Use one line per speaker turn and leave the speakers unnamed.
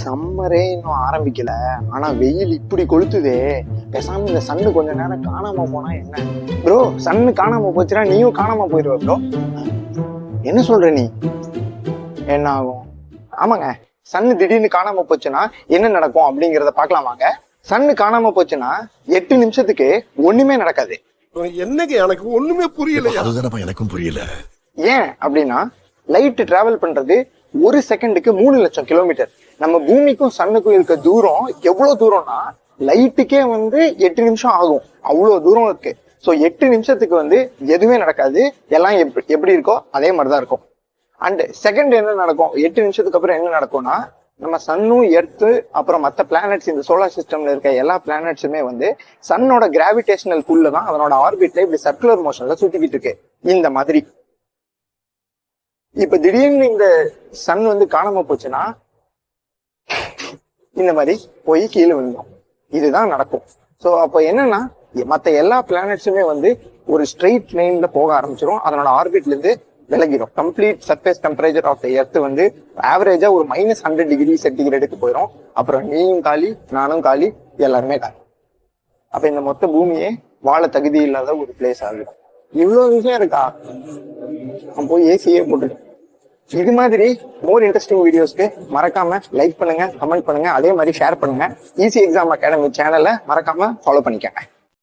சம்மரே இன்னும் ஆரம்பிக்கல. ஆனா வெயில் இப்படி கொளுத்துதே. பேசாம இந்த சன்னு கொஞ்ச நேரம் காணாம போனா என்ன? ப்ரோ, சன்னு காணாம போச்சுன்னா நீயும் காணாம போயிருவ ப்ரோ. என்ன சொல்ற நீ? என்ன ஆகும்? ஆமாங்க, சன்னு திடீர்னு காணாம போச்சுன்னா என்ன நடக்கும் அப்படிங்கறத பாக்கலாமாங்க. சன்னு காணாம போச்சுன்னா 8 நிமிஷத்துக்கு ஒண்ணுமே நடக்காது.
என்னங்க எனக்கு ஒண்ணுமே புரியல.
அதுதானப்பா எனக்கும் புரியல.
ஏன் அப்படின்னா, லைட் டிராவல் பண்றது ஒரு செகண்டுக்கு 3 லட்சம் கிலோமீட்டர். நம்ம பூமிக்கும் சன்னுக்கும் இருக்க தூரம் எவ்வளவு தூரம்னா லைட்டுக்கே 8 நிமிஷம் ஆகும். அவ்வளவு தூரம் இருக்கு. ஸோ 8 நிமிஷத்துக்கு எதுவுமே நடக்காது. எல்லாம் எப்படி இருக்கோ அதே மாதிரிதான் இருக்கும். அண்ட் செகண்ட் என்ன நடக்கும், 8 நிமிஷத்துக்கு அப்புறம் என்ன நடக்கும்னா, நம்ம சன்னும் எர்த்து அப்புறம் மற்ற பிளானட்ஸ், இந்த சோலார் சிஸ்டம்ல இருக்க எல்லா பிளானட்ஸுமே சன்னோட கிராவிடேஷனல் புல்ல தான் அதனோட ஆர்பிட்ல இப்படி சர்க்குலர் மோஷன்ல சுத்திக்கிட்டு இருக்கு இந்த மாதிரி. இப்ப திடீர்னு இந்த சன் காணாம போச்சுன்னா இந்த மாதிரி போய் கீழே விழுந்தோம். இதுதான் நடக்கும். ஸோ அப்போ என்னன்னா, மற்ற எல்லா பிளானட்ஸுமே ஒரு ஸ்ட்ரெயிட் லைன்ல போக ஆரம்பிச்சிடும். அதனோட ஆர்பிட்ல இருந்து விலகிடும். Complete surface temperature of the earth ஆவரேஜா ஒரு -100 டிகிரி சென்டிகிரேடுக்கு போயிடும். அப்புறம் நீயும் காலி, நானும் காலி, எல்லாருமே காலி. அப்ப இந்த மொத்த பூமியே வாழ தகுதி இல்லாத ஒரு பிளேஸ் ஆகிடும். இவ்வளவு விஷயம் இருக்கா? போய் ஏசியே போட்டு. இது மாதிரி மோர் இன்ட்ரெஸ்டிங் வீடியோஸ்க்கு மறக்காம லைக் பண்ணுங்க, கமெண்ட் பண்ணுங்க, அதே மாதிரி ஷேர் பண்ணுங்க. ஈஸி எக்ஸாம் அகாடமி சேனலை மறக்காம ஃபாலோ பண்ணிக்கங்க.